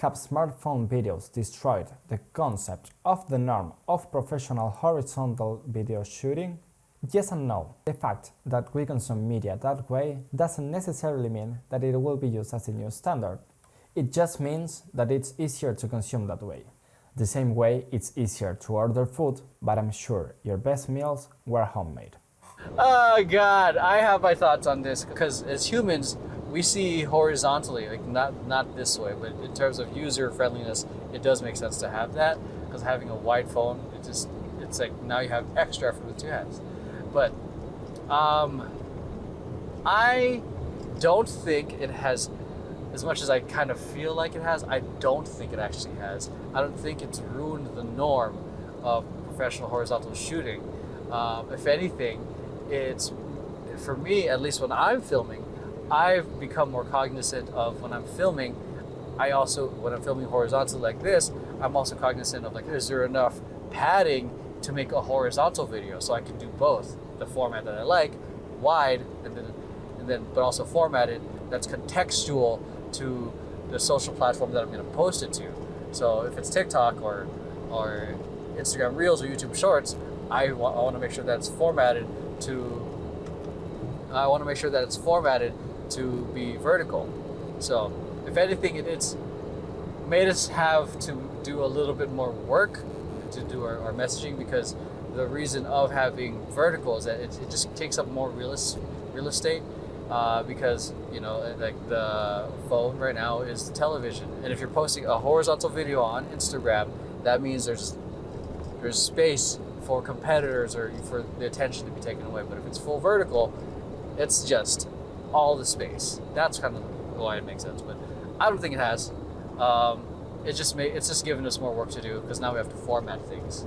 Have smartphone videos destroyed the concept of the norm of professional horizontal video shooting? Yes and no. The fact that we consume media that way doesn't necessarily mean that it will be used as a new standard. It just means that it's easier to consume that way. The same way it's easier to order food, but I'm sure your best meals were homemade. Oh God, I have my thoughts on this because as humans, we see horizontally, like not this way, but in terms of user friendliness, it does make sense to have that because having a wide phone, it's like now you have extra effort with two hands. But I don't think it has, as much as I kind of feel like it has, I don't think it actually has. I don't think it's ruined the norm of professional horizontal shooting. If anything, it's, for me, at least when I'm filming, I've become more cognizant of when I'm filming. When I'm filming horizontally like this, I'm also cognizant of like, is there enough padding to make a horizontal video so I can do both the format that I like, wide, and then but also formatted that's contextual to the social platform that I'm going to post it to. So if it's TikTok or Instagram Reels or YouTube Shorts, I want to make sure that it's formatted to be vertical. So if anything, it's made us have to do a little bit more work to do our messaging, because the reason of having vertical is that it just takes up more real estate, because like the phone right now is the television, and if you're posting a horizontal video on Instagram, that means there's space for competitors or for the attention to be taken away. But if it's full vertical, it's just all the space. That's kind of why it makes sense. But I don't think it has. It's just given us more work to do because now we have to format things.